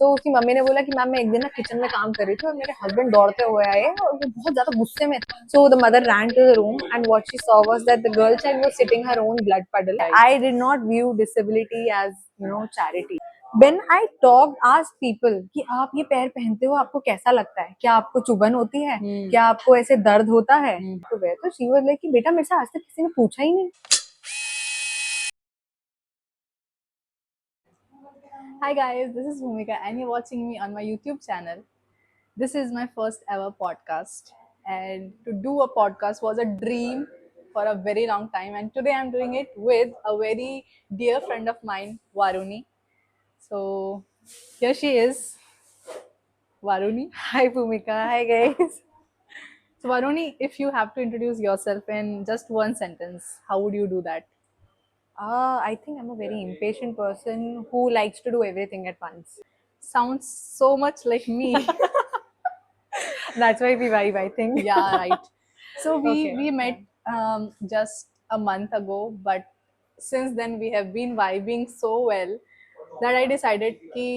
तो उसकी मम्मी ने बोला कि मैम मैं एक दिन ना किचन में काम कर रही थी और मेरे हस्बैंड दौड़ते हुए आए और वो बहुत ज्यादा गुस्से में थे. So the mother ran to the room and what she saw was that the girl child was sitting her own blood puddle. I did not view disability as charity. When I talked, asked people कि आप ये पैर पहनते हो आपको कैसा लगता है, क्या आपको चुभन होती है, क्या आपको ऐसे दर्द होता है, तो she was like कि बेटा मेरे से आज तक किसी ने पूछा ही नहीं. Hi guys, this is Bhumika and you're watching me on my YouTube channel. This is my first ever podcast, and to do a podcast was a dream for a very long time, and today I'm doing it with a very dear friend of mine, Varuni. So here she is, Varuni. Hi Bhumika, hi guys. So Varuni, if you have to introduce yourself in just one sentence, how would you do that? I think I'm a very impatient person who likes to do everything at once. Sounds so much like me. That's why we vibe, I think. Yeah, right. So we Okay. we met just a month ago, but since then we have been vibing so well that I decided कि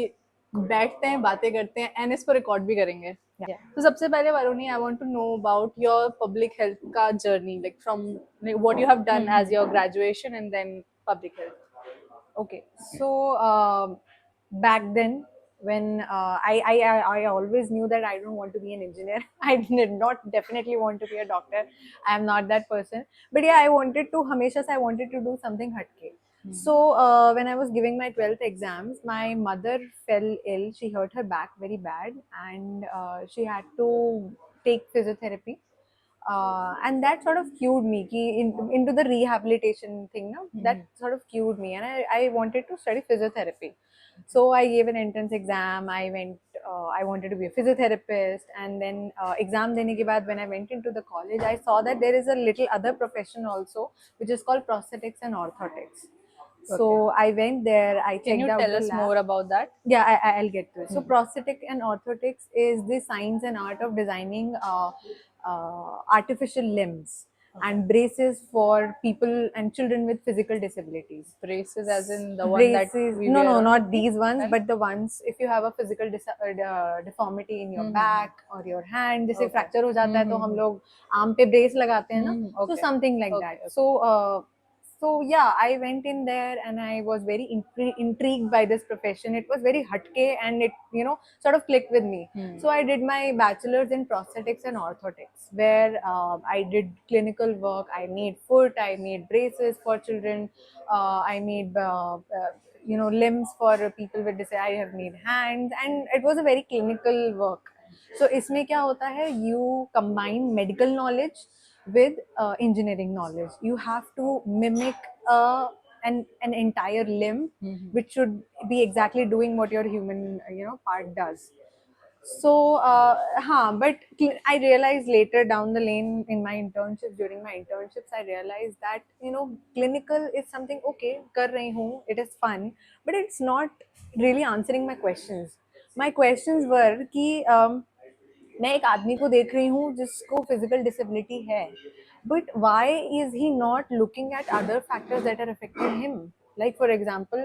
बैठते हैं बातें करते हैं and इसको record भी करेंगे. Yeah. तो सबसे पहले Varuni, I want to know about your public health का journey, like from what you have done as your graduation and then public health. Okay. So back then, when I always knew that I don't want to be an engineer. I did not definitely want to be a doctor. I am not that person. But yeah, I wanted to. Hamesha se I wanted to do something hatke. So when I was giving my 12th exams, my mother fell ill. She hurt her back very bad, and she had to take physiotherapy. And that sort of cued me into the rehabilitation thing. No? That sort of cued me, and I wanted to study physiotherapy. So I gave an entrance exam. I went. I wanted to be a physiotherapist, and then exam dene ke baad, when I went into the college, I saw that there is a little other profession also, which is called prosthetics and orthotics. So I went there. I Can checked you out tell the us lab. more about that? Yeah, I'll get to it. So prosthetic and orthotics is the science and art of designing artificial limbs and braces for people and children with physical disabilities. Braces as in the one that Braces, we no, wear no, on not our feet? these ones, Then? but the ones if you have a physical deformity in your back or your hand, जैसे fracture हो जाता है तो हम लोग arm पे brace लगाते हैं ना, so Okay. something like Okay, that. okay. So yeah, I went in there and I was very intrigued by this profession. It was very hatke and it sort of clicked with me. So I did my bachelor's in prosthetics and orthotics, where I did clinical work. I made foot, I made braces for children, I made limbs for people with disability. I have made hands, and it was a very clinical work. So इसमें क्या होता है? You combine medical knowledge with engineering knowledge. You have to mimic an entire limb, which should be exactly doing what your human part does. So but I realized later down the lane in my internships, during my internships, I realized that clinical is something okay, kar rahi hu, it is fun, but it's not really answering my questions. My questions were कि मैं एक आदमी को देख रही हूँ जिसको physical disability है, but why is he not looking at other factors that are affecting him. Like for example,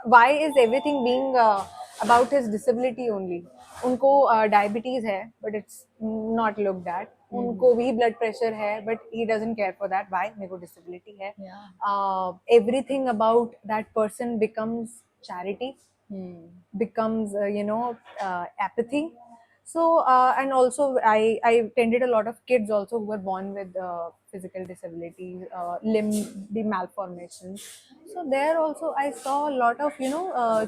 why is everything being about his disability only. उनको डायबिटीज है but it's not looked at. उनको भी blood pressure है but he doesn't care for that. Why? मेरे को disability है. Everything about that person becomes charity, becomes apathy. So and also I tended a lot of kids also who were born with physical disabilities, limb malformations. So there also I saw a lot of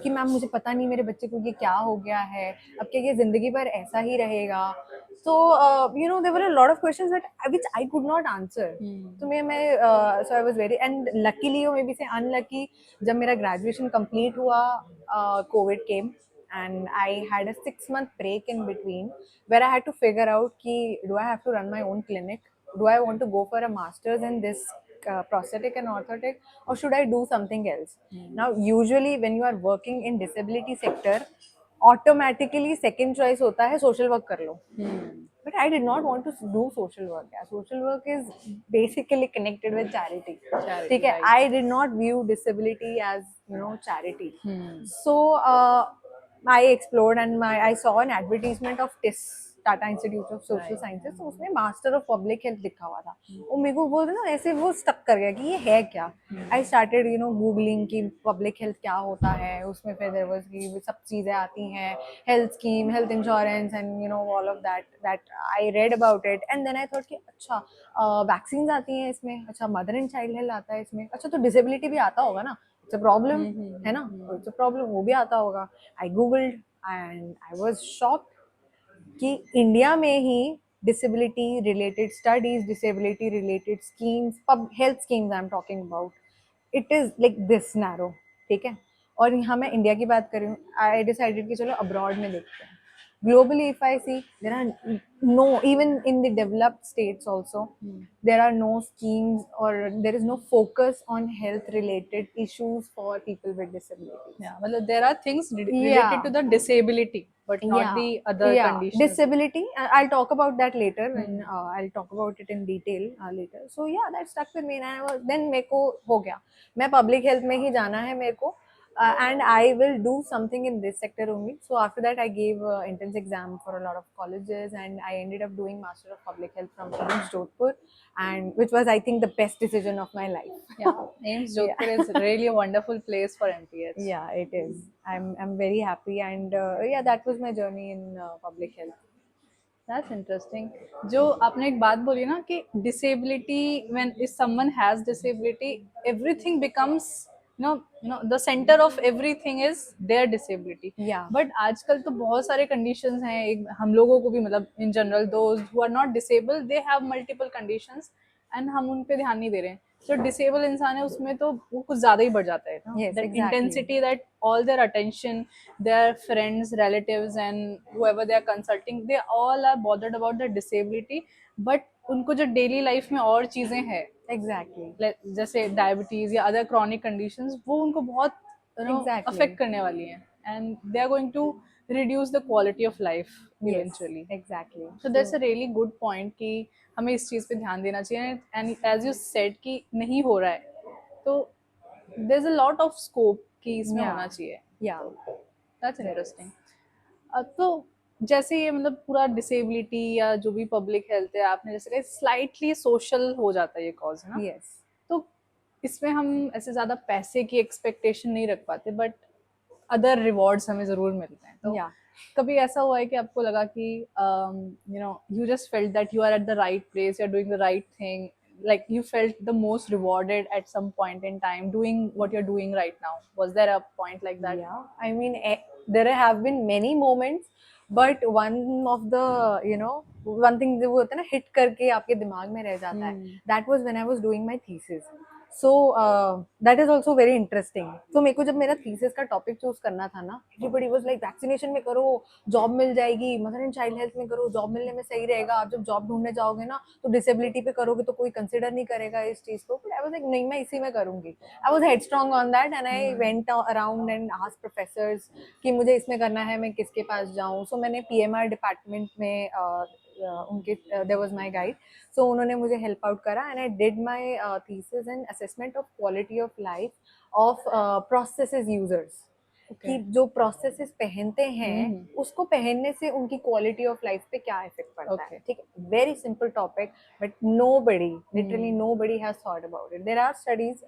कि ma'am मुझे पता नहीं मेरे बच्चे को ये क्या हो गया है, अब क्या ये जिंदगी भर ऐसा ही रहेगा. So there were a lot of questions that which I could not answer. तो मैं so I was very, and luckily or maybe say unlucky, जब मेरा graduation complete हुआ, COVID came and I had a 6-month break in between where I had to figure out ki, do I have to run my own clinic? Do I want to go for a master's in this prosthetic and orthotic, or should I do something else? Now, usually when you are working in disability sector, automatically second choice होता है social work कर लो. But I did not want to do social work. Yeah. Social work is basically connected with charity. ठीक है? I did not view disability as charity. So I explored and I saw an advertisement of TIS, Tata institute of social sciences, तो उसमें master of public health लिखा हुआ था। वो मेरे को बोलते ना ऐसे वो स्टक कर गया कि ये है क्या। आई स्टार्टेड गूगलिंग कि पब्लिक हेल्थ क्या होता है, उसमें फिर देयर वाज की सब चीज़ें आती हैं, health scheme, health insurance and all of that I read about it and then I thought कि अच्छा वैक्सीन आती हैं इसमें, अच्छा मदर एंड चाइल्ड हेल्थ आता है इसमें, अच्छा तो डिसेबिलिटी भी आता होगा ना, इट्स अ प्रॉब्लम है ना, इट्स अ प्रॉब्लम, वो भी आता होगा। I googled and I was shocked कि इंडिया में ही disability related studies, disability related schemes, pub health schemes I am talking about, it is like this narrow, ठीक है। और यहाँ मैं इंडिया की बात कर रही हूँ, आई डिसाइडेड कि चलो अब्रॉड में देखते हैं। Globally, if I see, there are no, even in the developed states also, there are no schemes or there is no focus on health related issues for people with disabilities. Yeah, well, there are things related Yeah. to the disability, but not the other conditions. Disability, I'll talk about that later when I'll talk about it in detail later. So yeah, that stuck with me and I was, then मेरे को हो गया, मैं public health में ही जाना है मेरे को, and I will do something in this sector only. So after that I gave entrance exam for a lot of colleges and I ended up doing Master of Public Health from AIIMS Jodhpur, and which was I think the best decision of my life. Yeah, AIIMS Jodhpur is really a wonderful place for MPH. Yeah, it is. I'm very happy and yeah, that was my journey in public health. That's interesting. जो आपने एक बात बोली ना कि disability, when if someone has disability, everything becomes the center of everything is their disability. Yeah. But आजकल तो बहुत सारे conditions हैं, एक हम लोगों को भी मतलब in general those who are not disabled they have multiple conditions and हम उन पे ध्यान नहीं दे रहे हैं. जो डिसेबल इंसान है उसमें तो वो कुछ ज्यादा ही बढ़ जाता है ना, Yes, that exactly. intensity, that all their attention, their friends, relatives and whoever they are consulting, they all are bothered about the disability, but उनको जो डेली लाइफ में और चीजें हैं Exactly. जैसे डायबिटीज या अदर क्रॉनिक कंडीशंस, वो उनको बहुत Exactly. अफेक्ट करने वाली हैं and they are going to reduce the quality of life eventually. Yes, exactly. So that's a really good point कि हमें इस चीज़ पे ध्यान देना चाहिए and as you said कि नहीं हो रहा है तो there's a lot of scope कि इसमें Yeah. होना चाहिए. Yeah. That's interesting. तो जैसे ये मतलब पूरा डिसेबिलिटी या जो भी पब्लिक हेल्थ है आपने जैसे कहा स्लाइटली सोशल हो जाता है ये कॉज, है ना? Yes. तो इसमें हम ऐसे ज्यादा पैसे की एक्सपेक्टेशन नहीं रख पाते बट अदर रिवॉर्ड्स हमें जरूर मिलते हैं. तो Yeah. कभी ऐसा हुआ है कि आपको लगा कि you just felt that you are at the right place, you are doing the right thing, like you felt the most rewarded at some point in time doing what you're doing right now? Was there a point like that? Yeah, I mean, there have been many moments, but one of the, one thing जो वो होता है ना hit करके आपके दिमाग में रह जाता है, that was when I was doing my thesis. So that is also very interesting. तो मेरे को जब मेरा थीसिस का टॉपिक चूज करना था ना, everybody was like वैक्सीनेशन में करो जॉब मिल जाएगी, मदर एंड चाइल्ड हेल्थ में करो जॉब मिलने में सही रहेगा, आप जब जॉब ढूंढने जाओगे ना तो डिसेबिलिटी पे करोगे तो कोई कंसिडर नहीं करेगा इस चीज को. बट आई वाज लाइक नहीं, मैं इसी में करूंगी. I was headstrong on that and I went around and asked professors कि मुझे इसमें करना है, मैं किसके पास जाऊँ. सो मैंने पीएमआर डिपार्टमेंट में उनके देयर वाज माय गाइड, सो उन्होंने मुझे हेल्प आउट करा and I did my thesis in assessment of quality of life of processes users, कि जो प्रोसेसेस पहनते हैं उसको पहनने से उनकी क्वालिटी ऑफ लाइफ पे क्या इफेक्ट पड़ता है. ठीक है, very simple topic but nobody, literally nobody has thought about it. There are studies,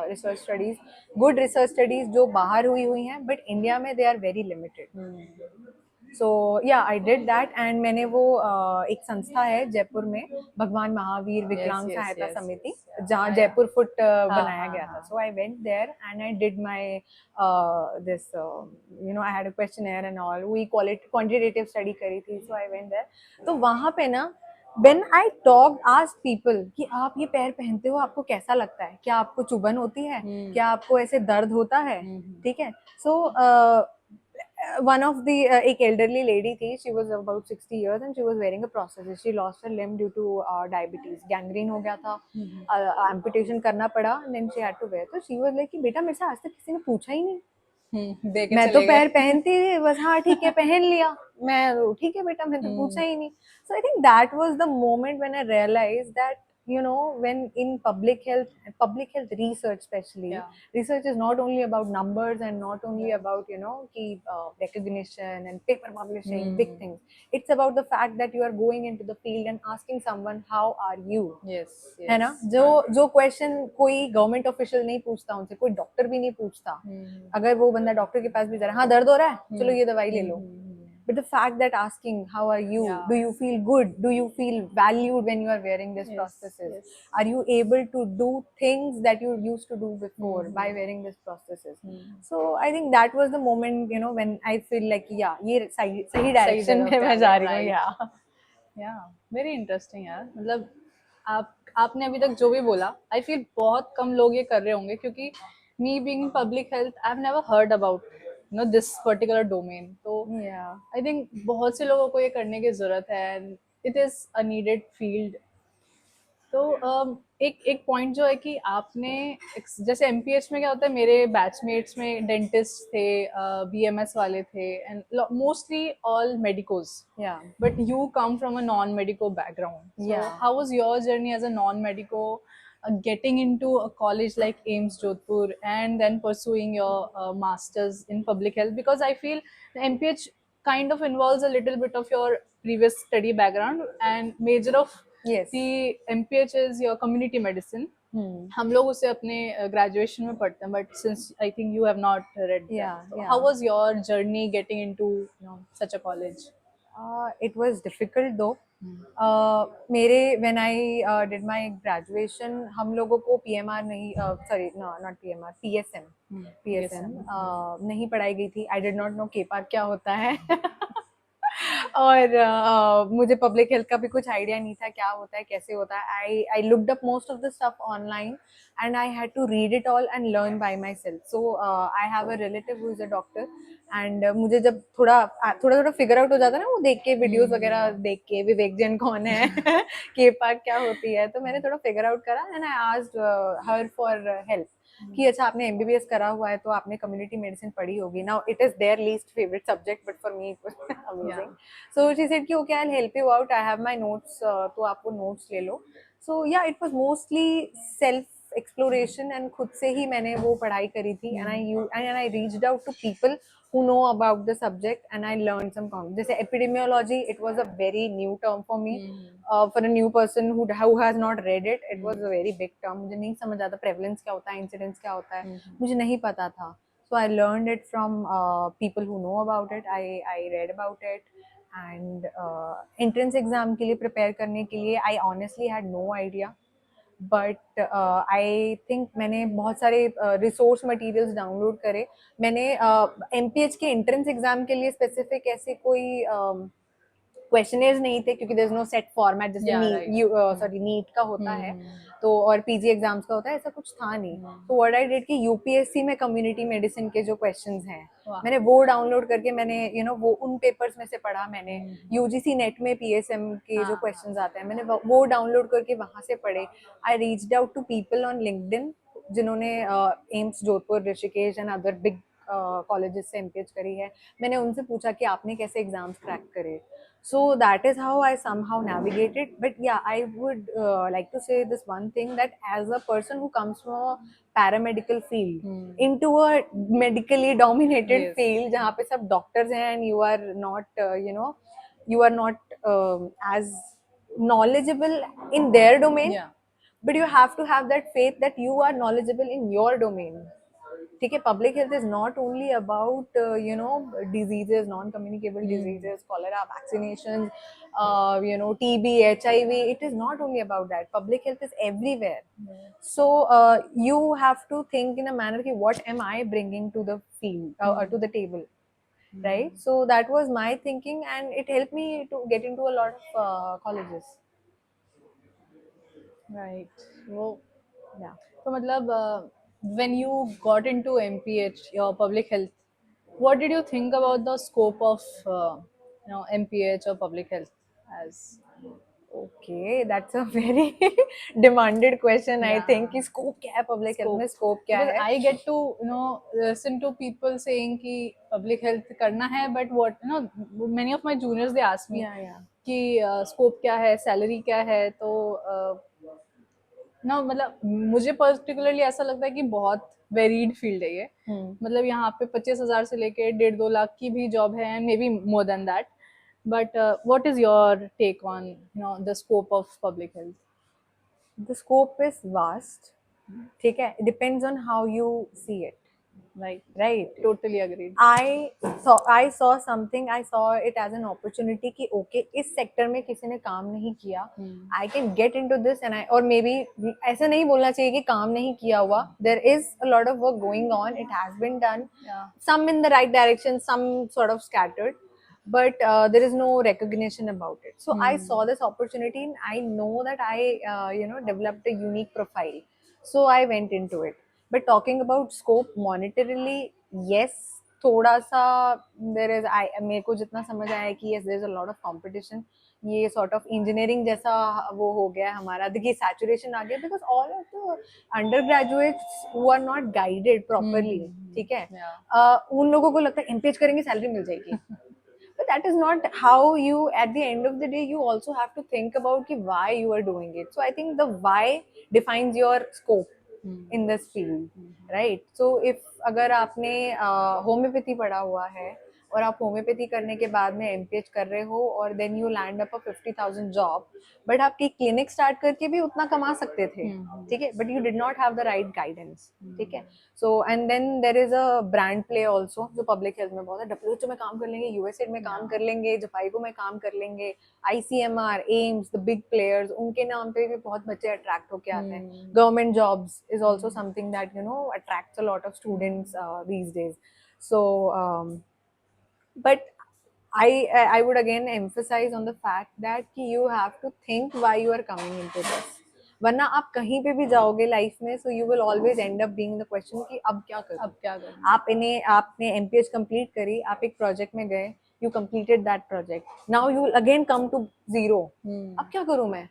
research studies, good research studies जो बाहर हुई हैं, बट इंडिया में they are very limited. So yeah I did that and मैंने वो एक संस्था है जयपुर में, भगवान महावीर विकलांग सहायता समिति, जहाँ जयपुर फुट बनाया गया था. So I went there and I did my this I had a questionnaire and all, वही क्वांटिटेटिव स्टडी करी थी. So I went there. तो वहाँ पे ना when I talked, asked people कि आप ये पैर पहनते हो आपको कैसा लगता है, क्या आपको चुभन होती है, क्या आपको ऐसे दर्द होता है, ठीक है. सो one of the एक elderly lady थी, she was about 60 years and she was wearing a prosthesis. She lost her limb due to diabetes, gangrene हो गया था, amputation करना पड़ा, and then she had to wear. तो she was like कि बेटा मेरे से आज तक किसी ने पूछा ही नहीं, मैं तो पैर पहनती थी बस, हाँ ठीक है पहन लिया, मैं ठीक है बेटा, मैं तो पूछा ही नहीं. So I think that was the moment when I realized that you know, when in public health research especially, Yeah. research is not only about numbers and not only about, you know, ki, recognition and paper publishing, big things. It's about the fact that you are going into the field and asking someone, how are you? Yes. है ना, Yes. जो जो question कोई government official नहीं पूछता उनसे, कोई doctor भी नहीं पूछता. अगर वो बंदा डॉक्टर के पास भी जा रहा है, हाँ दर्द हो रहा है, चलो ये दवाई ले लो. But the fact that asking, how are you? Yeah. Do you feel good? Do you feel valued when you are wearing these Yes, prostheses? yes. Are you able to do things that you used to do before by wearing these prostheses? So I think that was the moment, you know, when I feel like, yeah, ये सही direction में मैं जा रही हूँ. Yeah. या very interesting यार. मतलब आपने अभी तक जो भी बोला, आई फील बहुत कम लोग ये कर रहे होंगे, क्योंकि me being in public health I have never heard about this particular domain. तो Yeah. आई थिंक बहुत से लोगों को ये करने की जरूरत है, and it is a needed field. तो एक एक पॉइंट जो है कि आपने जैसे एमपीएच में क्या होता है, मेरे बैचमेट्स में डेंटिस्ट थे, बीएमएस वाले थे, and mostly all medicos. Yeah. But you come from a non-medico background. So Yeah. how was your journey as a non-medico, getting into a college like AIMS Jodhpur and then pursuing your masters in public health? Because I feel the MPH kind of involves a little bit of your previous study background, and major of Yes. the MPH is your community medicine. हम लोग उसे अपने graduation में पढ़ते हैं, but since I think you have not red, Yeah. How was your journey getting into such a college? It was difficult though. मेरे when I did my graduation, हम लोगों को PMR नहीं, sorry, no, not PMR, PSM नहीं पढ़ाई गई थी. I did not know KPAR क्या होता है. और मुझे पब्लिक हेल्थ का भी कुछ आइडिया नहीं था क्या होता है, कैसे होता है. I looked up most of the stuff online and I had to read it all and learn by myself. So I have a relative who is a doctor, and मुझे जब थोड़ा फिगर आउट हो जाता है ना, वो देख के वीडियोस वगैरह देख के, विवेक जैन कौन है, के पाक क्या होती है, तो मैंने थोड़ा फिगर आउट करा and I asked her for help कि अच्छा आपने एमबीबीएस करा हुआ है तो आपने कम्युनिटी मेडिसिन पढ़ी होगी. Now it is their least favourite subject but for me it was amazing. So she said कि okay I will help you out, I have my notes, तो आप वो नोट्स ले लो. So ya it was mostly self exploration and खुद से ही मैंने वो पढ़ाई करी थी. And I reached out to people who know about the subject and I learned some concepts. जैसे epidemiology, it was a very new term for me. For a new person who has not read it, it was a very big term. मुझे नहीं समझ आता prevalence क्या होता है, incidence क्या होता है, मुझे नहीं पता था. So I learned it from people who know about it. I read about it. And entrance exam के लिए prepare करने के लिए I honestly had no idea. But I think मैंने बहुत सारे रिसोर्स मटेरियल्स डाउनलोड करे. मैंने एमपीएच के एंट्रेंस एग्जाम के लिए स्पेसिफिक ऐसे कोई क्वेश्चनेयर्स नहीं थे, क्योंकि there is no set format जैसे नीट का होता है तो, और पीजी एग्जाम्स का होता है, ऐसा कुछ था नहीं. तो व्हाट आई डिड कि यूपीएससी में कम्युनिटी मेडिसिन के जो क्वेश्चंस हैं मैंने वो डाउनलोड करके मैंने वो उन पेपर्स में से पढ़ा. मैंने यूजीसी नेट में पीएसएम के जो क्वेश्चंस आते हैं मैंने वो डाउनलोड करके वहां से पढ़े. I reached out to people on LinkedIn जिन्होंने AIIMS Jodhpur, Rishikesh and other big colleges से एमपीएच करी है. मैंने उनसे पूछा कि आपने कैसे एग्जाम्स क्रैक करे. So that is how I somehow navigated. But yeah, I would like to say this one thing, that as a person who comes from a paramedical field into a medically dominated field जहाँ पे सब doctors हैं and you are not you are not as knowledgeable in their domain, but you have to have that faith that you are knowledgeable in your domain. ठीक है, public health is not only about diseases, non communicable diseases, cholera, vaccinations, TB, HIV. It is not only about that. Public health is everywhere. So you have to think in a manner कि what am I bringing to the field, to the table, right? So that was my thinking and it helped me to get into a lot of colleges. Right. वो yeah. तो मतलब when you got into MPH, your public health, what did you think about the scope of MPH or public health as? Okay, that's a very demanded question. I think कि scope क्या है public health में, scope क्या है? I get to listen to people saying कि public health करना है, but what many of my juniors they ask me कि scope क्या है, salary क्या है, तो ना मतलब मुझे पर्टिकुलरली ऐसा लगता है कि बहुत वेरीड फील्ड है ये। मतलब यहाँ पे 25,000 से लेके 1.5-2 लाख की भी जॉब है and maybe more than that. But what is your take on the scope of public health? The scope is vast. ठीक है, it depends on how you see it, right, right? Totally agreed. I saw something. I saw it as an opportunity कि okay, इस sector में किसी ने काम नहीं किया, I can get into this and I, or maybe ऐसा नहीं बोलना चाहिए कि काम नहीं किया हुआ, there is a lot of work going on, it has been done, Yeah. some in the right direction, some sort of scattered, but there is no recognition about it. So I saw this opportunity and I know that I developed a unique profile, so I went into it. But talking about scope monetarily, yes, थोड़ा सा there is I मेरे को जितना समझ आया है कि yes, there is a lot of competition. ये सॉर्ट ऑफ इंजीनियरिंग जैसा वो हो गया है हमारा, देखिए सैचुरेशन आ गया because all of the undergraduates who are not guided properly, ठीक है, उन लोगों को लगता है एमपीएच करेंगे सैलरी मिल जाएगी. But that is not how you, at the end of the day, you also have to think about ki why you are doing it. So I think the why defines your scope in this field, right? So if अगर आपने homeopathy पढ़ा हुआ है और आप homeopathy करने के बाद में एमपीएच कर रहे हो और then you land up a 50,000 job, but आपकी क्लिनिक स्टार्ट करके भी उतना कमा सकते थे, ठीक है, but you did not have the right guidance, ठीक है. So and then there is a brand play also जो पब्लिक हेल्थ में बहुत है. डब्ल्यूएचओ में काम कर लेंगे, यूएसएड में काम कर लेंगे, जपाइको में काम कर लेंगे, ICMR, AIIMS, the big players, उनके नाम पे भी बहुत बच्चे अट्रैक्ट होके आते हैं. Government jobs is also something that attracts a lot of students these days. So but I would again emphasize on the fact that कि you have to think why you are coming into this. वरना आप कहीं पे भी जाओगे life में, so you will always end up being the question कि अब क्या करूं. अब क्या करूं? आपने एमपीएच कंप्लीट करी, आप एक प्रोजेक्ट में गए, you completed that project, now you will again come to zero. अब क्या करूं मैं.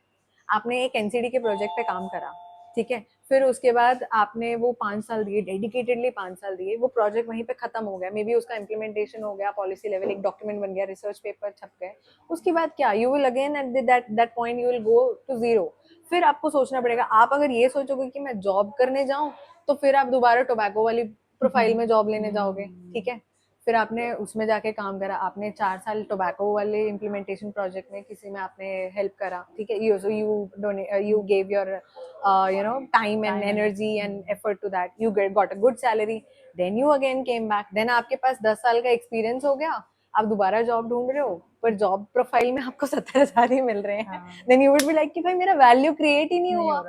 आपने एक एनसीडी के प्रोजेक्ट पे काम करा, ठीक है, फिर उसके बाद आपने वो 5 साल दिए, डेडिकेटेडली 5 साल दिए, वो प्रोजेक्ट वहीं पे खत्म हो गया, मे बी उसका इम्प्लीमेंटेशन हो गया, पॉलिसी लेवल एक डॉक्यूमेंट बन गया, रिसर्च पेपर छप गए, उसके बाद क्या, you will again at that point you will go to zero. फिर आपको सोचना पड़ेगा. आप अगर ये सोचोगे कि मैं जॉब करने जाऊं, तो फिर आप दोबारा टोबैको वाली प्रोफाइल में जॉब लेने जाओगे, ठीक है. फिर आपने उसमें जाके काम करा, आपने 4 साल टोबैको वाले इम्प्लीमेंटेशन प्रोजेक्ट में किसी में आपने हेल्प करा, ठीक है, you gave your time and energy and effort to that, you got a good salary, then you again came back, then आपके पास 10 साल का एक्सपीरियंस हो गया, आप दोबारा जॉब ढूंढ रहे हो, पर जॉब प्रोफाइल में आपको 70,000 ही मिल रहे हैं. Then you would be like कि भाई मेरा वैल्यू क्रिएट ही नहीं हुआ,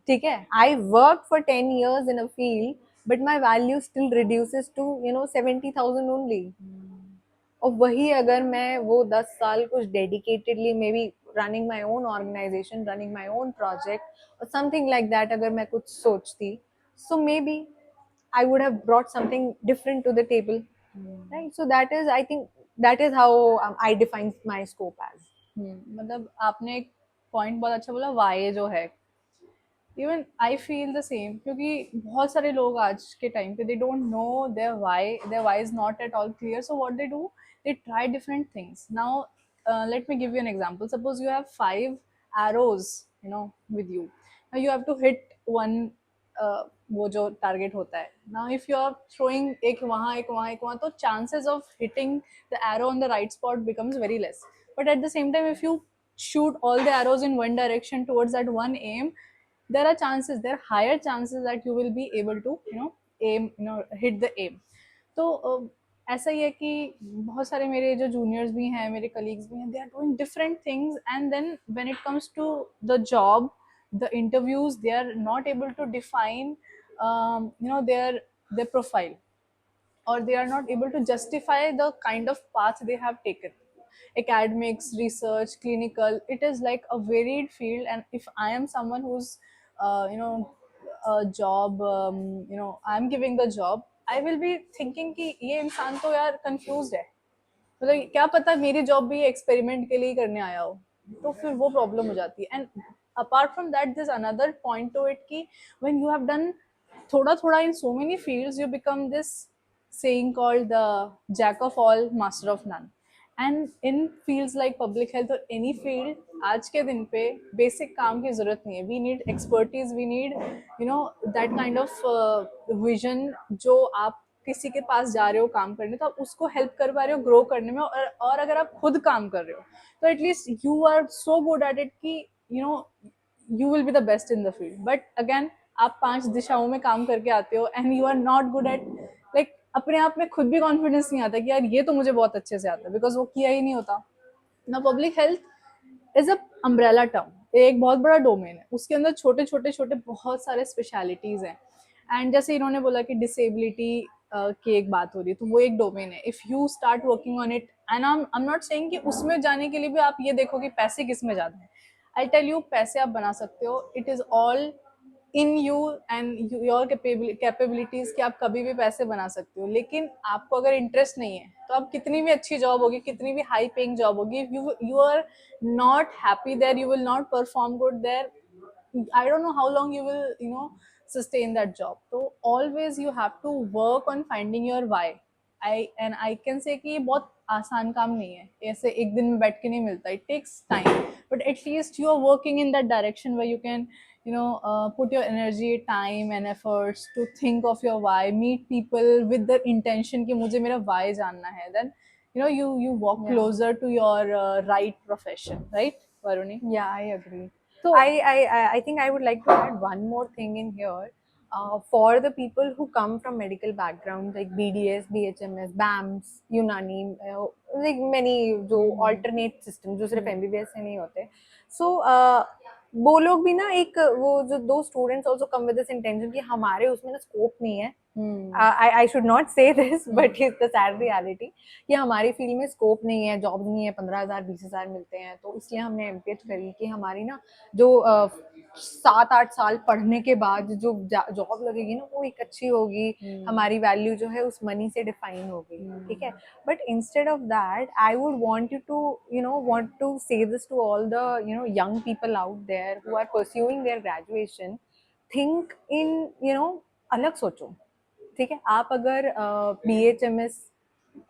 ठीक है. I work for 10 years in a field, but my value still reduces to 70,000 only. और वही अगर मैं वो 10 साल कुछ dedicatedly maybe running my own organisation, running my own project और समथिंग लाइक दैट अगर मैं कुछ सोचती, so maybe I would have brought something different to the table, right? So that is, I think, that is how I define my scope as. मतलब आपने एक point बहुत अच्छा बोला, वाई जो है. Even I feel the same, क्योंकि बहुत सारे लोग आज के टाइम पे they don't know their why is not at all clear. So what they do, they try different things. Now let me give you an example. Suppose you have 5 arrows with you. Now you have to hit one, वो जो target होता है. Now if you are throwing एक वहाँ एक वहाँ एक वहाँ, तो chances of hitting the arrow on the right spot becomes very less. But at the same time if you shoot all the arrows in one direction towards that one aim, there are higher chances that you will be able to aim, hit the aim. तो ऐसा ही है कि बहुत सारे मेरे जो juniors भी हैं, मेरे कलीग्स भी हैं, they are doing different things, and then when it comes to the job, the interviews, they are not able to define their profile, or they are not able to justify the kind of path they have taken. Academics, research, clinical, it is like a varied field. And if I am someone who's a job, I'm giving the job, I will be thinking कि ये इंसान तो यार confused है, मतलब क्या पता मेरी जॉब भी एक्सपेरिमेंट के लिए करने आया हो, तो फिर वो प्रॉब्लम हो जाती है. And apart from that this another point to it कि व्हेन यू हैव डन थोड़ा थोड़ा in so many fields, you become this saying called the jack of all, master of none. And in fields like public health और any field आज के दिन पे basic काम की जरूरत नहीं है. We need expertise, we need that kind of vision. जो आप किसी के पास जा रहे हो काम करने, तो आप उसको हेल्प कर पा रहे हो ग्रो करने में. और अगर आप खुद काम कर रहे हो तो at least you are so good at it कि you will be the best in the field. But again आप 5 दिशाओं में काम करके आते हो and you are not good at, like अपने आप में खुद भी कॉन्फिडेंस नहीं आता कि यार ये तो मुझे बहुत अच्छे से आता है, बिकॉज वो किया ही नहीं होता ना. Public health is a umbrella term, एक बहुत बड़ा डोमेन है. उसके अंदर छोटे छोटे छोटे बहुत सारे स्पेशलिटीज हैं. एंड जैसे इन्होंने बोला कि डिसेबिलिटी की एक बात हो रही है, तो वो एक डोमेन है. If you start working on it, and I am not saying कि उसमें जाने के लिए भी आप ये देखो कि पैसे किस में जाते हैं. आई टेल यू, पैसे आप बना सकते हो. It is all in you and your capabilities कि आप कभी भी पैसे बना सकते हो. लेकिन आपको अगर इंटरेस्ट नहीं है तो आप कितनी भी अच्छी जॉब होगी, कितनी भी हाई पेइंग जॉब होगी, you are not happy there, you will not perform good there. I don't know how long you will, sustain that job. So always you have to work on finding your why. I can say कि ये बहुत आसान काम नहीं है, ऐसे एक दिन में बैठ के नहीं मिलता. It takes time, but at least you are working in that direction where you can, put your energy, time and efforts to think of your why, meet people with the intention कि मुझे मेरा why जानना है. Then you walk Yeah. closer to your right profession, right, Varuni? Yeah, I agree. So I think I would like to add one more thing in here. For the people who come from medical backgrounds like BDS, BHMS, BAMS, Unani, like many जो alternate systems जो सिर्फ MBBS से नहीं होते. So वो लोग भी ना एक वो जो दो students also come with this intention कि हमारे उसमें ना scope नहीं है. I should not say this, but it's the sad reality कि हमारी फील्ड में स्कोप नहीं है, जॉब नहीं है, 15,000 20,000 मिलते हैं. तो इसलिए हमने एमपीएच करी कि हमारी ना जो 7-8 साल पढ़ने के बाद जो जॉब लगेगी ना वो एक अच्छी होगी. हमारी वैल्यू जो है उस मनी से डिफाइन होगी. ठीक है. But instead of that I would want you to want to say this to all the young people out there who are pursuing their graduation. Think in अलग सोचो. ठीक है. आप अगर BHMS,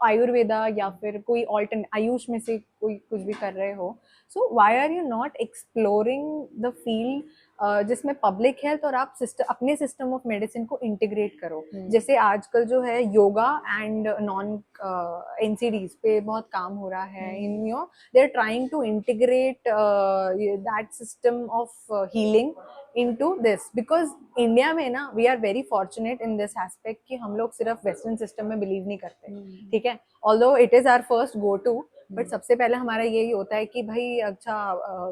आयुर्वेदा या फिर कोई ऑल्टरनेट आयुष में से कोई कुछ भी कर रहे हो, so why are you not exploring the field जिसमें पब्लिक हेल्थ और आप अपने सिस्टम ऑफ मेडिसिन को इंटीग्रेट करो. जैसे आजकल जो है योगा एंड नॉन NCDs पे बहुत काम हो रहा है. They are trying to integrate that system of healing into this because India में ना we are very fortunate in this aspect कि हम लोग सिर्फ वेस्टर्न सिस्टम में बिलीव नहीं करते. ठीक है. Although it is our first go to, but सबसे पहले हमारा यही होता है कि भाई अच्छा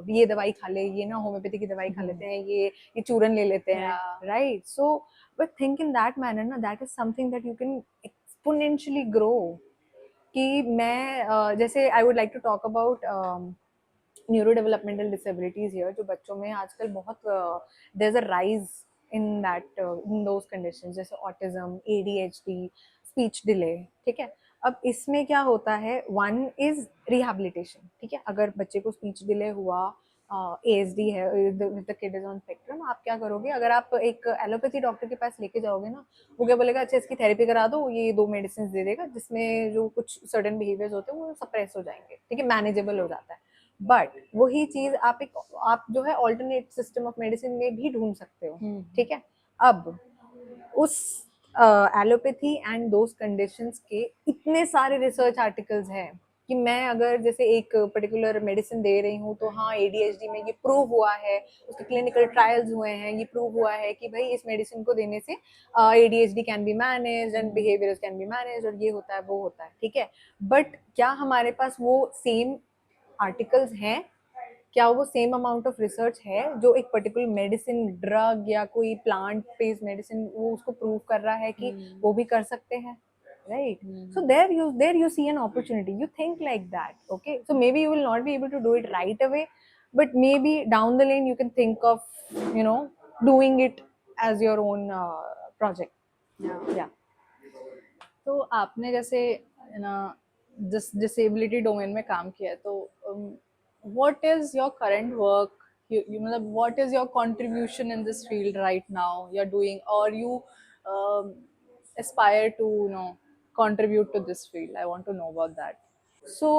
ये दवाई खा ले, ये ना होम्योपैथी की दवाई खा लेते हैं, ये चूरन ले लेते हैं. Right. So but think in that manner ना, that is something that you can exponentially grow. कि मैं जैसे I would like to talk about neuro developmental disabilities here. जो बच्चों में आजकल बहुत there is a rise in that in those conditions जैसे ऑटिज्म, ADHD, स्पीच डिले. ठीक है. अब इसमें क्या होता है, वन इज रिहैबिलिटेशन. ठीक है. अगर बच्चे को स्पीच डिले हुआ, ASD है, the kid is on spectrum, आप क्या करोगे? अगर आप एक एलोपैथी डॉक्टर के पास लेके जाओगे ना, वो क्या बोलेगा, अच्छा इसकी थेरेपी करा दो, ये 2 मेडिसिन दे देगा जिसमें जो कुछ सर्टेन बिहेवियर्स होते हैं वो सप्रेस हो जाएंगे. ठीक है. मैनेजेबल हो जाता है. बट वही चीज आप जो है ऑल्टरनेट सिस्टम ऑफ मेडिसिन में भी ढूंढ सकते हो. ठीक है. अब उस एलोपैथी एंड दोज कंडीशंस के इतने सारे रिसर्च आर्टिकल्स हैं कि मैं अगर जैसे एक पर्टिकुलर मेडिसिन दे रही हूँ तो हाँ ADHD में ये प्रूव हुआ है, उसके क्लिनिकल ट्रायल्स हुए हैं, ये प्रूव हुआ है कि भाई इस मेडिसिन को देने से ADHD can be managed and behaviours can be managed और ये होता है वो होता है. ठीक है. बट क्या हमारे पास वो सेम आर्टिकल्स हैं? क्या वो सेम अमाउंट ऑफ रिसर्च है जो एक पर्टिकुलर मेडिसिन, ड्रग या कोई प्लांट बेस्ड मेडिसिन वो उसको प्रूव कर रहा है कि वो भी कर सकते हैं? Right. So there you see an opportunity. You think like that. Okay. So maybe you will not be able to do it right away, but maybe down the lane you can think of, doing it as your own project. Yeah. तो आपने जैसे ना disability domain में काम किया है, तो what is your current work, you मतलब what is your contribution in this field right now you're doing, or you aspire to contribute to this field? I want to know about that. So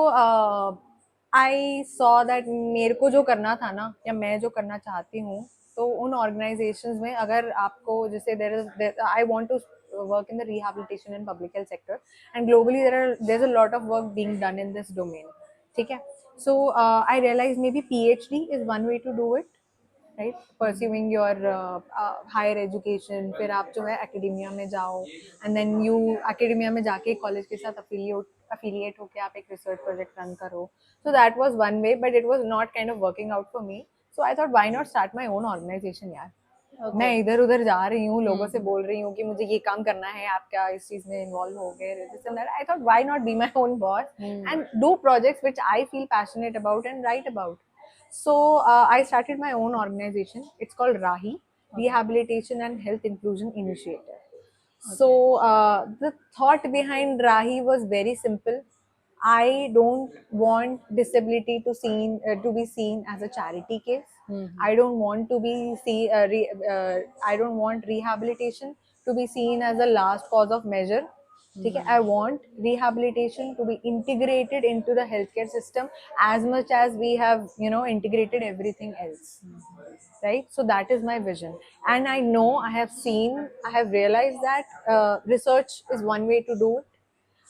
I saw that मेरे को जो करना था ना, या मैं जो करना चाहती हूँ, तो उन ऑर्गेनाइजेशंस में अगर आपको जैसे there is, I want to work in the rehabilitation and public health sector, and globally there's a lot of work being done in this domain. ठीक है. So I realized maybe PhD is one way to do it, right? Pursuing your higher education, फिर आप जो है academia में जाओ, and then you academia में जाके college के साथ affiliate होके आप एक research project run करो. So that was one way, but it was not kind of working out for me. So I thought, why not start my own organization यार. मैं Okay. इधर उधर जा रही हूँ, लोगों से बोल रही हूँ कि मुझे ये काम करना है, आप क्या इस चीज में इन्वॉल्व हो गए, this and that. I thought, why not be my own boss and do projects which I feel passionate about and write about. So I started my own organization. It's called Rahi, Rehabilitation and Health Inclusion Initiative. So the thought behind Rahi was very simple. I don't want disability to be seen as a charity case. I don't want to be I don't want rehabilitation to be seen as a last cause of measure. ठीक है. I want rehabilitation to be integrated into the healthcare system as much as we have, integrated everything else. Right? So that is my vision. And I know, I have realized that research is one way to do it,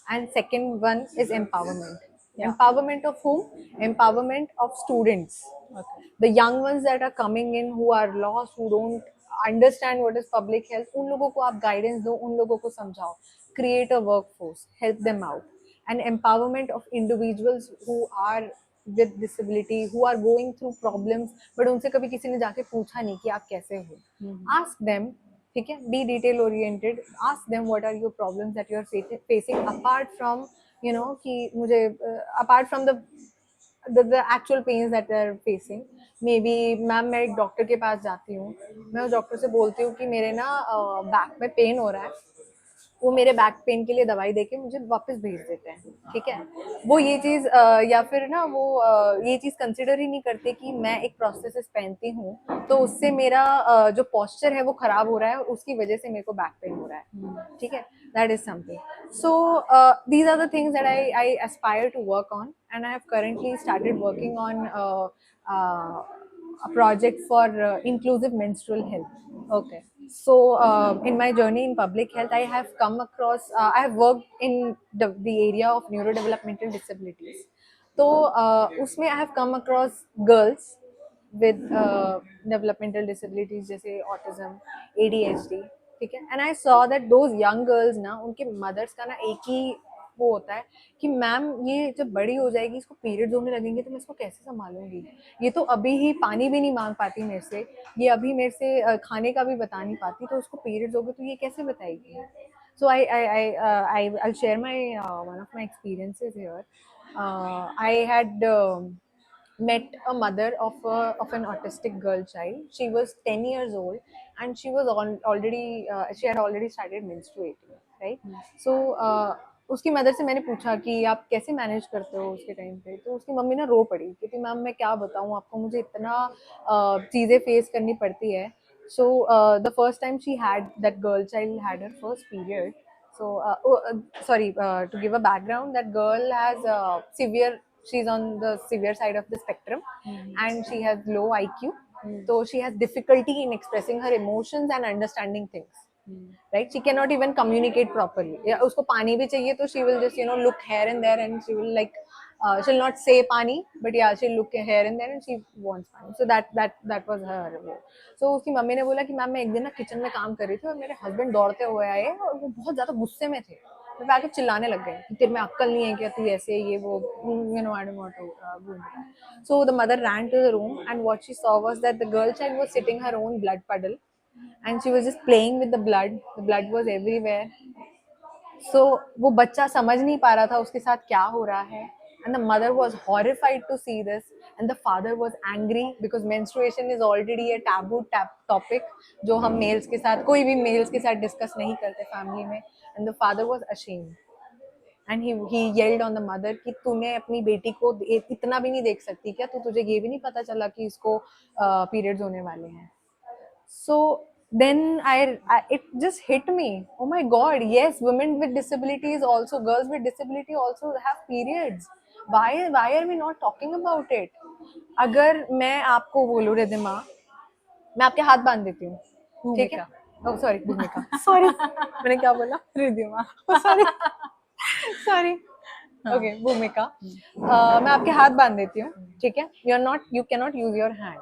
and second one is empowerment. Yeah. Empowerment of whom? Empowerment of students. Okay. The young ones that are coming in, who are lost, who don't understand what is public health, उन लोगों को आप guidance दो, उन लोगों को समझाओ. Create a workforce, help them out. And empowerment of individuals who are with disability, who are going through problems, but उनसे कभी किसी ने जाके पूछा नहीं कि आप कैसे हो. Ask them. ठीक है. Be detail oriented. Ask them what are your problems that you are facing, apart from, कि मुझे apart from the actual pains that they are facing. Maybe ma'am मैं एक डॉक्टर के पास जाती हूँ, मैं उस डॉक्टर से बोलती हूँ कि मेरे ना बैक में पेन हो रहा है. वो मेरे बैक पेन के लिए दवाई देके मुझे वापस भेज देते हैं. ठीक है. वो ये चीज या फिर ना वो ये चीज कंसिडर ही नहीं करते कि मैं एक प्रोस्थेसिस पहनती हूँ, तो उससे मेरा जो पोस्चर है वो खराब हो रहा है, और उसकी वजह से मेरे को बैक पेन हो रहा है. ठीक है. That is something. So these are the things that I aspire to work on, and I have currently started working on uh, a project for inclusive menstrual health. Okay. So in my journey in public health, I have come across, I have worked in the area of neurodevelopmental disabilities. So उसमें I have come across girls with developmental disabilities जैसे autism, ADHD. ठीक है. And I saw that those young girls ना, उनके mothers का ना एक ही वो होता है कि मैम ये जब बड़ी हो जाएगी, इसको पीरियड्स होने लगेंगे, तो मैं इसको कैसे संभालूंगी. ये तो अभी ही पानी भी नहीं मांग पाती मेरे से, ये अभी मेरे से खाने का भी बता नहीं पाती, तो उसको पीरियड्स हो गए तो ये कैसे बताएगी. So I'll share my one of my experiences here. I had met a mother of an autistic girl child. She was 10 years old, and she was already she had already started menstruating, right? So उसकी mother से मैंने पूछा कि आप कैसे manage करते हो उसके टाइम पे, तो उसकी मम्मी ना रो पड़ी, क्योंकि मैम मैं क्या बताऊँ आपको, मुझे इतना चीज़ें फेस करनी पड़ती है. So the first time she had that girl child had her first period. So sorry, to give a background, that girl has severe, she's on the severe side of the spectrum, and she has low IQ. So she has difficulty in expressing her emotions and understanding things. Right? She cannot even communicate properly. Yeah, usko pani bhi chahiye, to she will just look here and there, and she will like she'll not say pani, but yeah, she'll look here and there, and she wants pani. So that was her. So उसकी mummy ने बोला कि ma'am मैं एक दिन ना kitchen में काम कर रही थी, और मेरे हस्बैंड दौड़ते हुए आए, और वो बहुत ज्यादा गुस्से में थे. मैं आके चिल्लाने लग गए कि तेरे में अक्कल नहीं है क्या, तू ऐसे ये वो, I don't want to go into that. So the mother ran to the room, and what she saw was that the girl child was sitting her own blood puddle, and she was just playing with the blood. The blood was everywhere. So वो बच्चा समझ नहीं पा रहा था उसके साथ क्या हो रहा है, and the mother was horrified to see this, and the father was angry because menstruation is already a taboo topic जो हम मेल्स के साथ, कोई भी मेल्स के साथ डिस्कस नहीं करते फैमिली में. And the father was ashamed, and he yelled on the mother कि तूने अपनी बेटी को इतना भी नहीं देख सकती क्या, तो तुझे ये भी नहीं पता चला कि इसको पीरियड्स होने वाले हैं. So then it just hit me, oh my god, yes, women with disabilities also, girls with disability also have periods. why are we not talking about it? अगर मैं आपको बोलूँ रिधिमा, मैं आपके हाथ बांध देती हूँ, ठीक है? भूमिका ओह सॉरी, भूमिका, सॉरी, मैंने क्या बोला? रिद्धिमा सॉरी, सॉरी, हाँ। ओके, भूमिका, मैं आपके हाथ बांध देती हूँ, ठीक है? You can not use your hand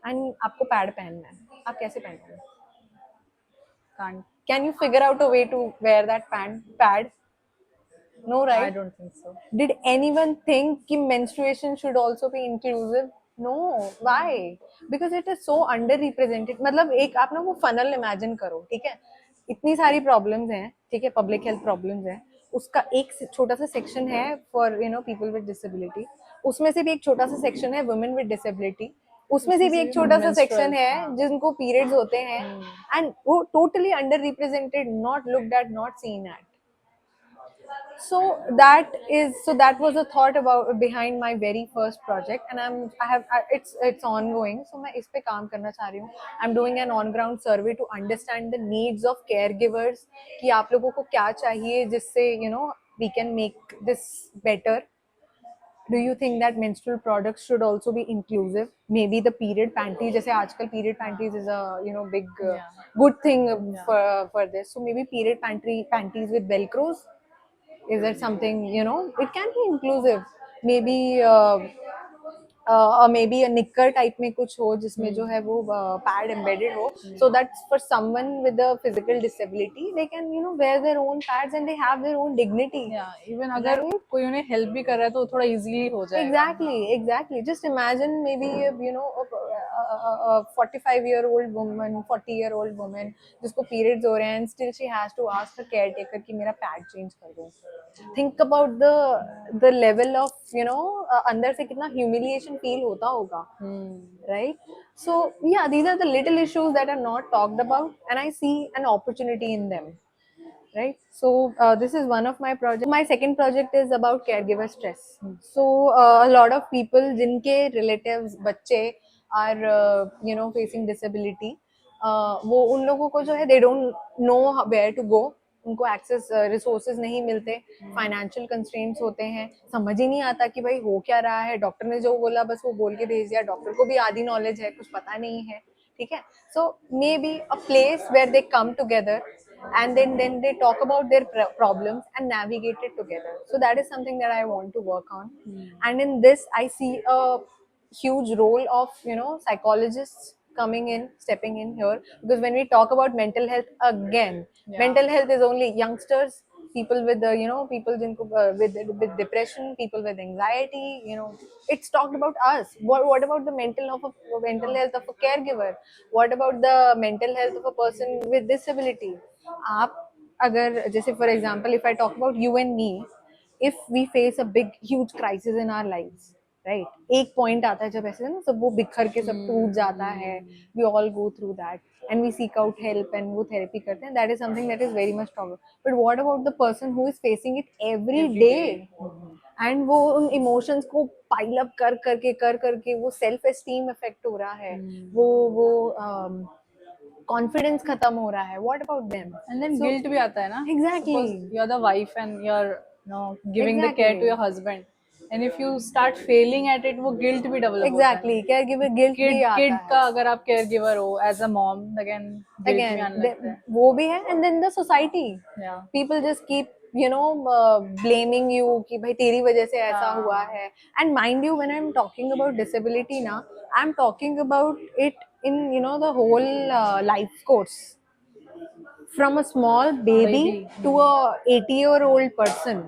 and आपको पैड पहनना है, आप कैसे पहनोगे? Can't. Can you figure out a way to wear that pad? No, I right? don't think so. Did anyone think कि menstruation should also be inclusive? No, why? Because it is so underrepresented. मतलब एक आप ना वो funnel imagine करो, ठीक है? इतनी सारी problems हैं, ठीक है? Public health problems हैं, उसका एक छोटा सा section है for people with disability. उसमें से भी एक छोटा सा section है women with disability. उसमें से भी एक छोटा सा section है जिनको periods होते हैं, and वो totally underrepresented, not looked at, not seen at. So that was a thought about behind my very first project, and it's ongoing. So मैं इस पे काम करना चाह रही हूँ. I'm doing an on ground survey to understand the needs of caregivers, कि आप लोगों को क्या चाहिए जिससे we can make this better. Do you think that menstrual products should also be inclusive? Maybe the period panties, जैसे आजकल period panties is a big good thing for this. So maybe period panties with velcros. Is that something, it can be inclusive. Maybe maybe a knicker type में कुछ हो जिसमें जो है वो pad embedded हो, so that for someone with a physical disability they can wear their own pads and they have their own dignity. Yeah, even अगर कोई उन्हें help भी कर रहा है तो थोड़ा easily हो जाएगा. Exactly. Just imagine maybe a 45-year-old woman, 40-year-old woman जिसको periods हो रहे हैं and still she has to ask her caretaker कि मेरा pad change कर दो. Think about the level of अंदर से कितना humiliation feel होता होगा, right? So yeah, these are the little issues that are not talked about, and I see an opportunity in them. Right, so this is one of my projects. My second project is about caregiver stress. So a lot of people जिनके relatives बच्चे are facing disability, वो उन लोगों को जो है they don't know where to go. उनको access resources नहीं मिलते, फाइनेंशियल कंस्ट्रेंट्स होते हैं, समझ ही नहीं आता कि भाई हो क्या रहा है, डॉक्टर ने जो बोला बस वो बोल के भेज दिया, डॉक्टर को भी आधी नॉलेज है, कुछ पता नहीं है, ठीक है? So maybe a place where they come together and then they talk about their problems and navigate it together. So that is something that I want to work on. And in this I see a huge role of psychologists coming in, stepping in here, because when we talk about mental health again, mental health is only youngsters, people with people with depression, people with anxiety, it's talked about us. What about the mental health of a caregiver? What about the mental health of a person with disability? आप अगर जैसे for example if I talk about you and me, if we face a big huge crisis in our lives, right, एक point आता है जब ऐसे ना सब वो बिखर के सब टूट जाता है, we all go through that and we seek out help and वो therapy करते हैं, that is something that is very much talked. But what about the person who is facing it every day? And वो उन emotions को pile up कर करके वो self esteem effect हो रहा है, वो कॉन्फिडेंस खत्म हो रहा है. What about them? And then guilt भी आता है ना. Exactly. Suppose you're the wife and you're giving the care to your husband, and if you start failing at it, वो guilt भी develop होता है. Exactly. Caregiver guilt भी आता Kid है. का अगर आप caregiver हो as a mom, again guilt भी आने लगता है. वो भी है, and then the society. Yeah. People just keep blaming you कि भाई तेरी वजह से ऐसा हुआ है. And mind you, when I'm talking about disability ना, I'm talking about it in the whole life course, from a small baby to a 80-year-old person.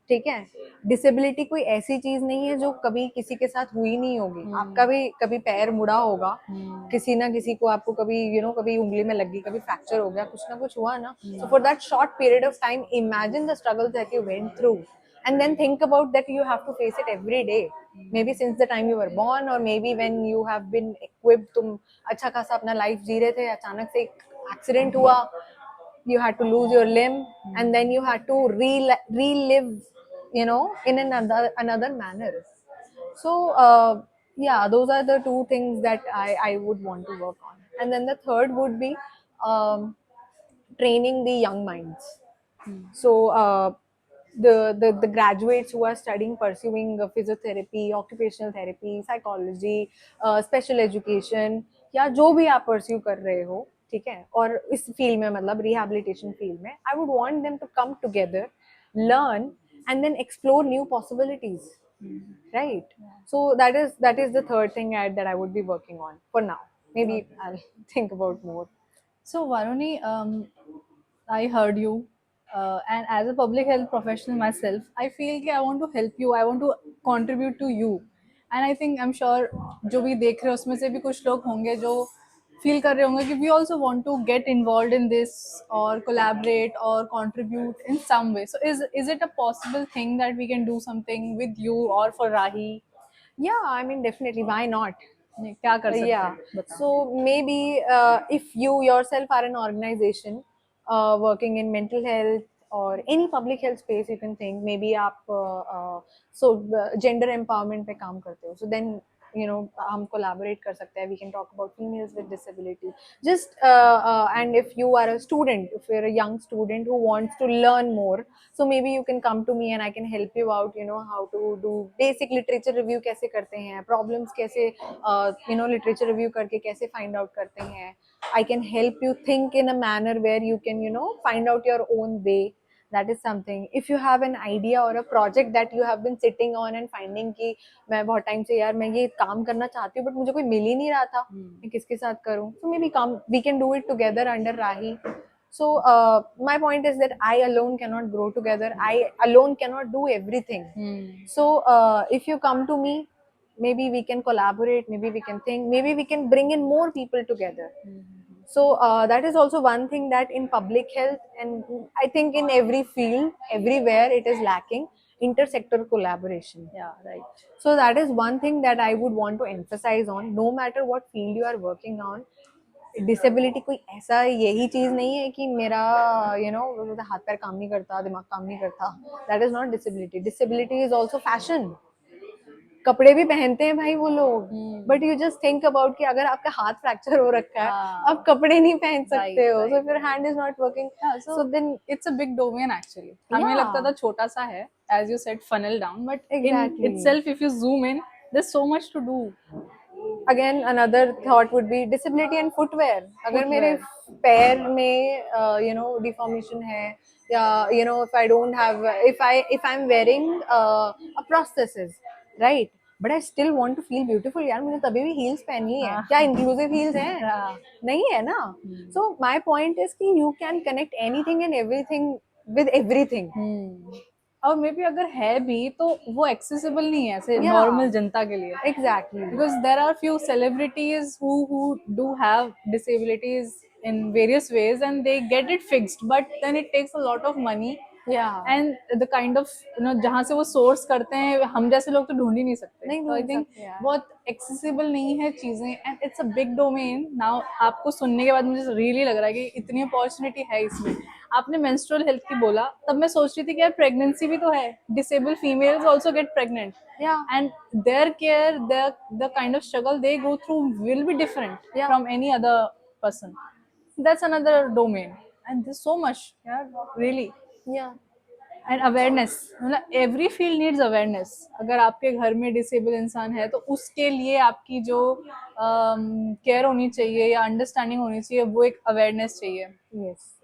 ठीक है, डिसेबिलिटी कोई ऐसी चीज नहीं है जो कभी किसी के साथ हुई नहीं होगी. आपका भी कभी पैर मुड़ा होगा, किसी ना किसी को आपको कभी कभी उंगली में लगी, कभी फ्रैक्चर हो गया, कुछ ना कुछ हुआ ना. So for that short period of time, imagine the struggles that you went through, and then think about that you have to face it every day. Maybe since the time you were born, or maybe when you have been equipped, तुम अच्छा खासा अपना life जी रहे थे, अचानक से एक accident हुआ, you had to lose your limb, and then you had to relive in another manner. So yeah, those are the two things that I would want to work on. And then the third would be training the young minds. So the graduates who are studying, pursuing physiotherapy, occupational therapy, psychology, special education, या जो भी आप pursue कर रहे हो, ठीक है, और इस फील्ड में मतलब rehabilitation फील्ड में, I would want them to come together, learn, and then explore new possibilities, right? So that is the third thing that I would be working on for now. Maybe I'll think about more. So Varuni, I heard you, and as a public health professional myself, I feel कि I want to help you, I want to contribute to you, and I think I'm sure जो भी देख रहे हैं उसमें से भी कुछ लोग होंगे जो feel कर रहे होंगे कि we also want to get involved in this or collaborate or contribute in some way. So is it a possible thing that we can do something with you or for Rahi? Yeah, I mean, definitely, why not? क्या कर सकते Yeah, हैं बताओ. so maybe if you yourself are an organization working in mental health or any public health space, you can think maybe आप gender empowerment पे काम करते हो, so then you know हम collaborate कर सकते हैं. We can talk about females with disability. Just and if you are a student, if you're a young student who wants to learn more, so maybe you can come to me and I can help you out. You know how to do basic literature review कैसे करते हैं, problems कैसे you know literature review करके कैसे find out करते हैं. I can help you think in a manner where you can you know find out your own way. That is something. If you have an idea or a project that you have been sitting on and finding कि मैं बहुत time से यार मैं ये काम करना चाहती हूँ but मुझे कोई मिल ही नहीं रहा था, मैं किसके साथ करूँ, so maybe come we can do it together under Rahi. So my point is that I alone cannot grow together, I alone cannot do everything. So if you come to me, maybe we can collaborate, maybe we can think, maybe we can bring in more people together. So that is also one thing that in public health and I think in every field everywhere it is lacking, intersector collaboration. Yeah, right. So that is one thing that I would want to emphasize on, no matter what field you are working on. Disability कोई ऐसा यही चीज नहीं है कि मेरा you know हाथ पैर काम नहीं करता, दिमाग काम नहीं करता. That is not disability. Disability is also fashion. कपड़े भी पहनते हैं भाई वो लोग, but you just think about कि अगर आपका हाथ फ्रैक्चर हो रखा है, आप कपड़े नहीं पहन सकते हो. So if your hand is not working, so then it's a big domain actually. हमें लगता था छोटा सा है, as you said funnel down, but in itself if you zoom in there is so much to do. Again another thought would be disability and footwear. अगर मेरे पैर में यू नो डिफॉर्मेशन है या you know if I don't have if I am wearing a prosthesis, right, but I still want to feel beautiful. यार मुझे तभी भी हील्स पहननी है. क्या इंक्लूसिव हील्स हैं? नहीं है ना. सो माय पॉइंट इज कि you can connect anything and everything with everything. और मे बी अगर है भी तो वो एक्सेसिबल नहीं है ऐसे नॉर्मल जनता के लिए. Exactly, because there are few celebrities who do have disabilities in various ways and they get it fixed, but then it takes a lot of money. Yeah. And the kind of you know जहाँ से वो source करते हैं हम जैसे लोग तो ढूंढ ही नहीं सकते. नहीं so I think बहुत एक्सेसिबल नहीं है चीजें and it's a big domain. Now आपको सुनने के बाद मुझे रियली लग रहा है कि इतनी अपॉर्चुनिटी है इसमें. आपने मेंस्ट्रुअल हेल्थ की बोला तब मैं सोच रही थी कि यार प्रेगनेंसी भी तो है. Disabled females also get pregnant. Yeah. And their care, the kind of struggle they go through will be different from any other person. That's another domain and there's so much. Really. And awareness, मतलब every field needs awareness. अगर आपके घर में disable इंसान है तो उसके लिए आपकी जो केयर होनी चाहिए या अंडरस्टैंडिंग होनी चाहिए वो एक अवेयरनेस चाहिए.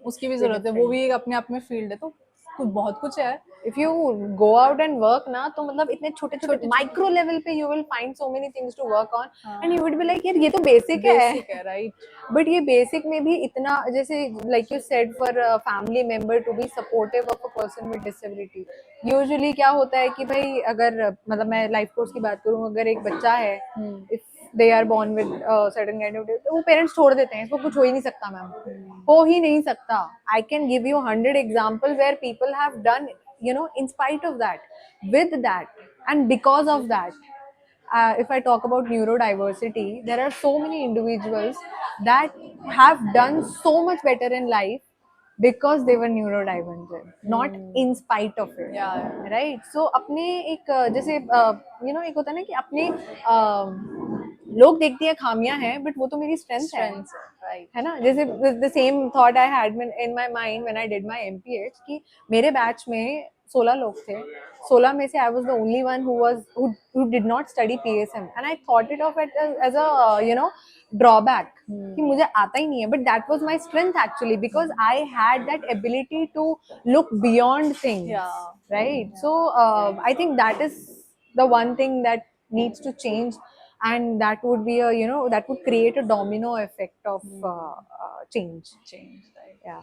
उसकी भी जरूरत है. वो भी एक अपने आप में फील्ड है. तो बहुत कुछ है. If you go out and work ना तो मतलब इतने छोटे छोटे माइक्रो लेवल पे you will find so many things to work on and you would be like यार ये तो बेसिक है, राइट. बट ये बेसिक में भी इतना जैसे like you said for a family member to be supportive of a person with disability. Usually क्या होता है कि भाई अगर मतलब मैं लाइफ कोर्स की बात करूँ, अगर एक बच्चा है if they are born with certain kind of तो वो पेरेंट्स छोड़ देते हैं, इसको कुछ हो ही नहीं सकता मैम, हो ही नहीं सकता. I can give you 100 examples where people have done you know in spite of that, with that, and because of that. If I talk about neurodiversity, there are so many individuals that have done so much better in life because they were neurodivergent, not in spite of it. Right. So अपने एक जैसे you know एक होता है ना कि अपने लोग देखते हैं खामियां हैं बट वो तो मेरी स्ट्रेंथ है ना. जैसे the same thought I had in my mind when I did my MPH कि मेरे बैच में 16 लोग थे. 16 में से I was the only one who did not study PSM, and I thought it of it as a drawback कि मुझे आता ही नहीं है. But that was my strength actually, because I had that ability to look beyond things. Yeah. Right. So I think that is the one thing that needs to change, and that would be that would create a domino effect of change. Right. Yeah.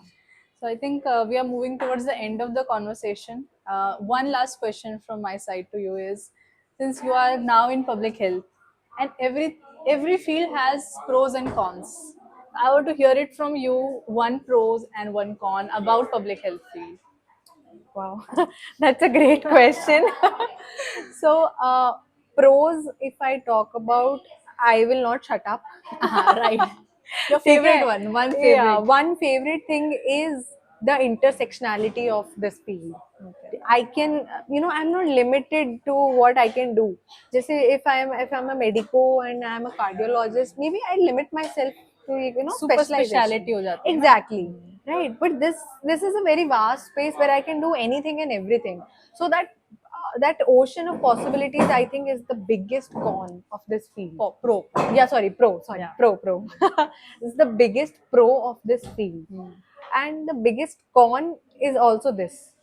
So I think we are moving towards the end of the conversation. One last question from my side to you is, since you are now in public health, and every field has pros and cons, I want to hear it from you, one pros and one con about public health field. Wow, that's a great question. So, pros, if I talk about, I will not shut up. Right. Your ठीक favorite है? one, one Yeah, favorite. one favorite thing is the intersectionality of this field. Okay. I can, I'm not limited to what I can do. Just if I'm a medico and I'm a cardiologist, maybe I limit myself to Super specialization. speciality हो जाती है ना? Exactly. Right. But this is a very vast space where I can do anything and everything. So that ocean of possibilities, I think, is the biggest con of this field. Oh, pro. Yeah, sorry, pro. Sorry, Yeah. pro. This is the biggest pro of this field. And the biggest con is also this.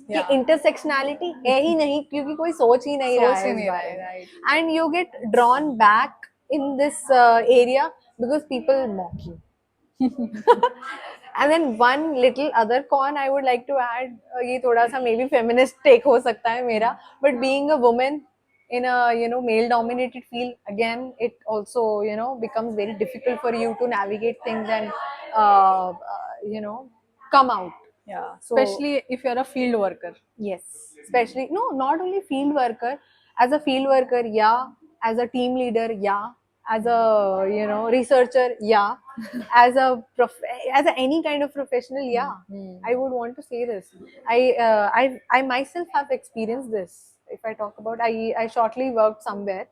कि Yeah. intersectionality है ही नहीं, क्योंकि कोई सोच ही नहीं रहा सोच है ही इस नहीं रहा बारे है, में. right. And you get drawn back in this area because people mock you. And then one little other con I would like to add, ये थोड़ा सा maybe feminist take हो सकता है मेरा, but being a woman in a male dominated field, again it also becomes very difficult for you to navigate things and come out. Yeah. So- Especially if you're a field worker. Yes, especially no, not only field worker. As a field worker, yeah. As a team leader, yeah. As a researcher, yeah. As a any kind of professional, yeah. I would want to say this. I myself have experienced this. If I talk about, I shortly worked somewhere,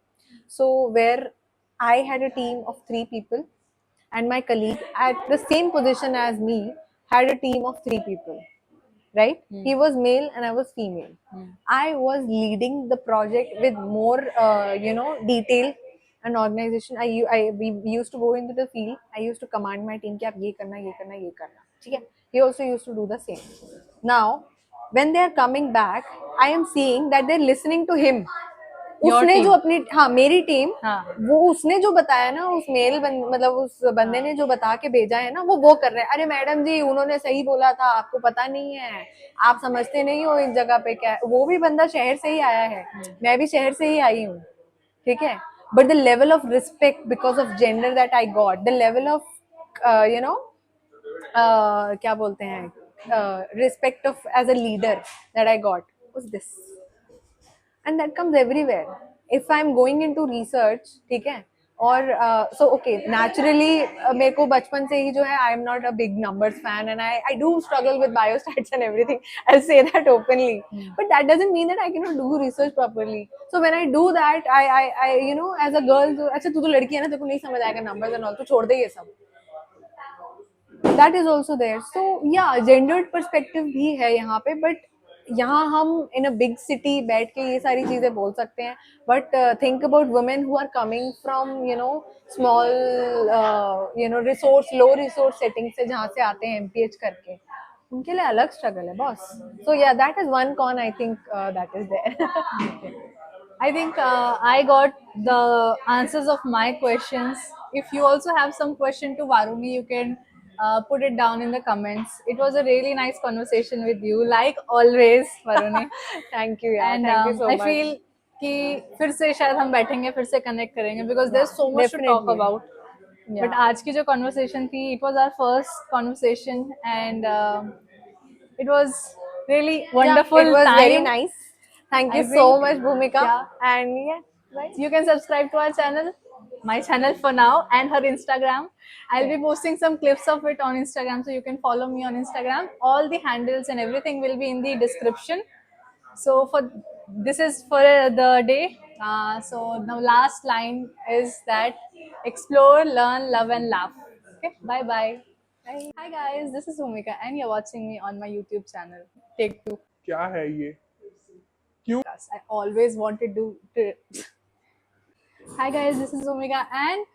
so where I had a team of 3 people, and my colleague at the same position as me had a team of 3 people. Right? He was male and I was female. I was leading the project with more, detail and organization. We used to go into the field. I used to command my team कि आप ये करना, ये करना, ये करना. ठीक है? He also used to do the same. Now, when they are coming back, I am seeing that they're listening to him. Your उसने team. जो अपनी मेरी टीम, हाँ. वो उसने जो बताया ना, उस मतलब उस बंदे ने जो बता के भेजा है ना, वो कर रहे हैं. अरे मैडम जी, उन्होंने सही बोला था, आपको पता नहीं है, आप समझते नहीं हो इस जगह पे क्या है. वो भी बंदा शहर से ही आया है, मैं भी शहर से ही आई हूँ. ठीक है. But the level of respect because of gender that I got, the level of क्या बोलते हैं, respect of as a leader that I got was this. And that comes everywhere. If I'm going into research, ठीक है, और so okay, naturally मेरे को बचपन से ही जो है, I am not a big numbers fan, and I do struggle with biostats and everything. I'll say that openly. But that doesn't mean that I cannot do research properly. So when I do that, I as a girl, अच्छा तू तो लड़की है ना, तेरे को नहीं समझ आएगा numbers and all, तो छोड़ दे ये सब. That is also there. So yeah, gendered perspective भी है यहाँ पे, but यहाँ हम in a big city बैठ के ये सारी चीजें बोल सकते हैं. But think about women who are coming from small low resource settings से, जहाँ से आते हैं MPH करके, उनके लिए अलग struggle है boss. So yeah, that is one con I think that is there. I think I got the answers of my questions. If you also have some question to Varuni, you can put it down in the comments. It was a really nice conversation with you, like always, Varuni. Thank you, yeah. And Thank you so I much. feel कि फिर से शायद हम बैठेंगे, फिर से connect करेंगे, because there's so much to talk Definitely. about. Yeah. But आज की जो conversation थी, it was our first conversation, and it was really wonderful. Yeah, it was time. very nice. Thank you I so think- much, Bhumika. Yeah. And yeah, bye. You can subscribe to our channel, my channel for now, and her Instagram. I'll be posting some clips of it on Instagram, so you can follow me on Instagram. All the handles and everything will be in the description. So this is for the day. So the last line is that explore, learn, love, and laugh. Okay, bye bye. Hi guys, this is Bhumika, and you're watching me on my YouTube channel. Take 2. क्या है ये, क्यों? I always wanted to. Hi guys, this is Omega and